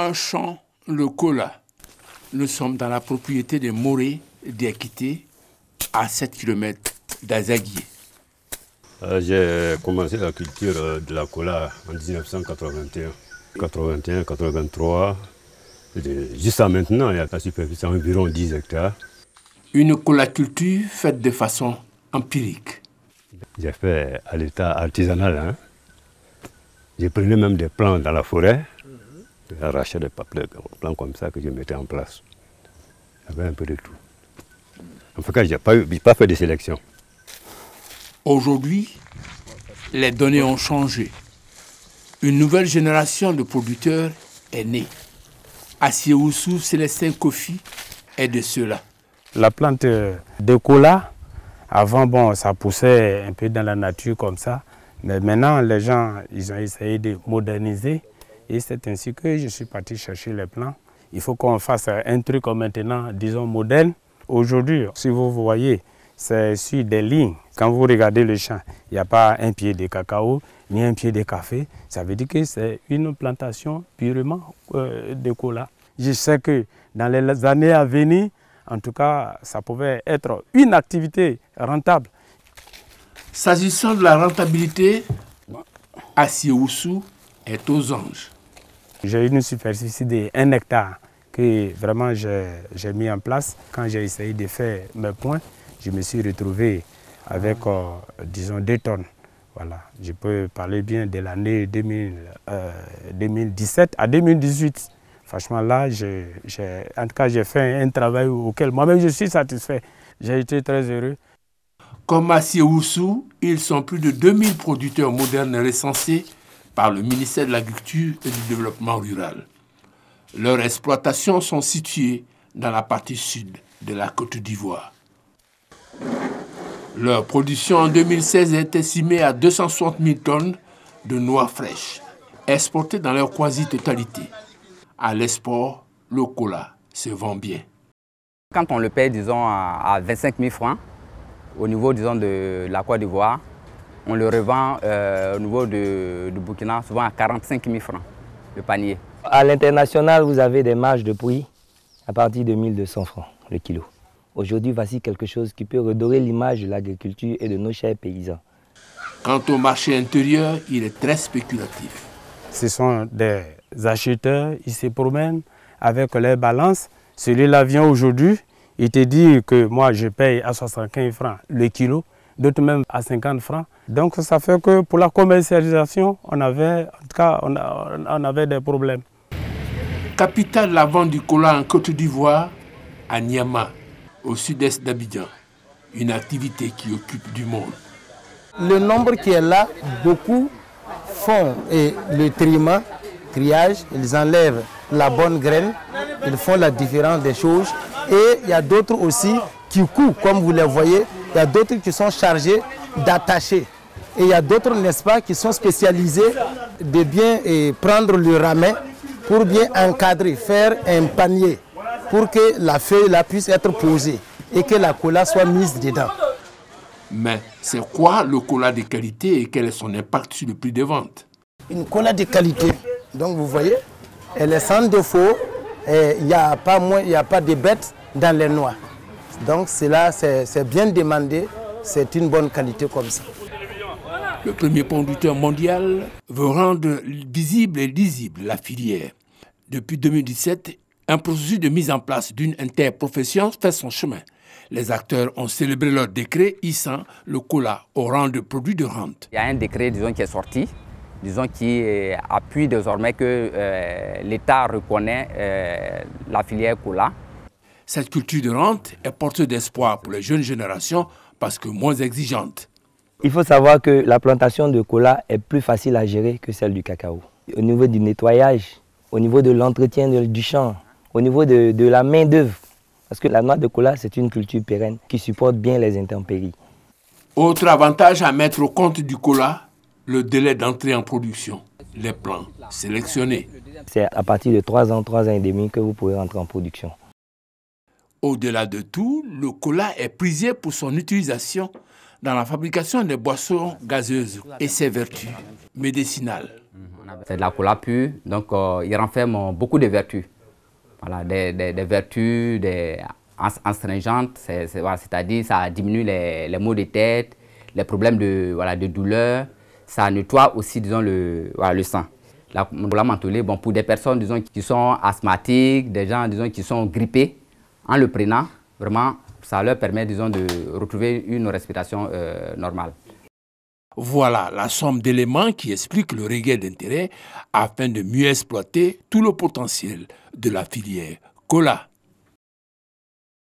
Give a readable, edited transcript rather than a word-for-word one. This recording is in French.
un champ, le cola. Nous sommes dans la propriété des Moré d'Ekité, à 7 km d'Azaguié. J'ai commencé la culture de la cola en 1981. 81, 83, jusqu'à maintenant, il y a la superficie environ 10 hectares. Une colaculture faite de façon empirique. J'ai fait à l'état artisanal. Hein. J'ai pris même des plants dans la forêt. J'arrachais des plants comme ça que je mettais en place. Il y avait un peu de tout. En tout cas, je n'ai pas fait de sélection. Aujourd'hui, les données ont changé. Une nouvelle génération de producteurs est née. Assieousou Célestin Kofi est de ceux-là. La plante de cola, avant, bon, ça poussait un peu dans la nature comme ça. Mais maintenant, les gens, ils ont essayé de moderniser. Et c'est ainsi que je suis parti chercher les plants. Il faut qu'on fasse un truc maintenant, disons, moderne. Aujourd'hui, si vous voyez, c'est sur des lignes. Quand vous regardez le champ, il n'y a pas un pied de cacao, ni un pied de café. Ça veut dire que c'est une plantation purement de cola. Je sais que dans les années à venir, en tout cas, ça pouvait être une activité rentable. S'agissant de la rentabilité, Assieousou est aux anges. J'ai une superficie de 1 hectare que vraiment j'ai mis en place. Quand j'ai essayé de faire mes points, je me suis retrouvé avec, disons, 2 tonnes. Voilà. Je peux parler bien de l'année 2017 à 2018. Franchement, là, en tout cas, j'ai fait un travail auquel moi-même je suis satisfait. J'ai été très heureux. Comme Assieousou, ils sont plus de 2000 producteurs modernes recensés par le ministère de l'Agriculture et du Développement rural. Leurs exploitations sont situées dans la partie sud de la Côte d'Ivoire. Leur production en 2016 est estimée à 260 000 tonnes de noix fraîches, exportées dans leur quasi-totalité. À l'export, le cola se vend bien. Quand on le paye, disons, à 25 000 francs, au niveau, disons, de la Côte d'Ivoire, on le revend au niveau du Burkina, souvent à 45 000 francs, le panier. À l'international, vous avez des marges de prix à partir de 1200 francs le kilo. Aujourd'hui, voici quelque chose qui peut redorer l'image de l'agriculture et de nos chers paysans. Quant au marché intérieur, il est très spéculatif. Ce sont des acheteurs, ils se promènent avec les balances. Celui-là vient aujourd'hui, il te dit que moi je paye à 75 francs le kilo, d'autres même à 50 francs. Donc ça fait que pour la commercialisation, on avait des problèmes. Capitale de la vente du cola en Côte d'Ivoire, à Niama, au sud-est d'Abidjan. Une activité qui occupe du monde. Le nombre qui est là, beaucoup font le triage, ils enlèvent la bonne graine, ils font la différence des choses. Et il y a d'autres aussi qui coupent, comme vous les voyez, il y a d'autres qui sont chargés d'attacher. Et il y a d'autres, n'est-ce pas, qui sont spécialisés de bien prendre le ramet pour bien encadrer, faire un panier pour que la feuille là puisse être posée et que la cola soit mise dedans. Mais c'est quoi le cola de qualité et quel est son impact sur le prix de vente? Une cola de qualité, donc vous voyez, elle est sans défaut, il n'y a pas de bêtes dans les noix. Donc cela, c'est bien demandé, c'est une bonne qualité comme ça. Le premier producteur mondial veut rendre visible et lisible la filière. Depuis 2017, un processus de mise en place d'une interprofession fait son chemin. Les acteurs ont célébré leur décret hissant le cola au rang de produit de rente. Il y a un décret, disons, qui est sorti, disons, qui appuie désormais que l'État reconnaît la filière cola. Cette culture de rente est porteuse d'espoir pour les jeunes générations parce que moins exigeante. Il faut savoir que la plantation de cola est plus facile à gérer que celle du cacao. Au niveau du nettoyage, au niveau de l'entretien du champ, au niveau de la main-d'œuvre. Parce que la noix de cola, c'est une culture pérenne qui supporte bien les intempéries. Autre avantage à mettre au compte du cola, le délai d'entrée en production. Les plants sélectionnés. C'est à partir de 3 ans et demi que vous pouvez rentrer en production. Au-delà de tout, le cola est prisé pour son utilisation dans la fabrication des boissons gazeuses et ses vertus médicinales. C'est de la cola pure, donc il renferme beaucoup de vertus. Voilà, des vertus astringentes, c'est-à-dire ça diminue les maux de tête, les problèmes de douleur. Ça nettoie aussi, disons, le sang. La cola mentholée, bon, pour des personnes, disons, qui sont asthmatiques, des gens, disons, qui sont grippés, en le prenant, vraiment, ça leur permet, disons, de retrouver une respiration normale. Voilà la somme d'éléments qui expliquent le regain d'intérêt afin de mieux exploiter tout le potentiel de la filière cola.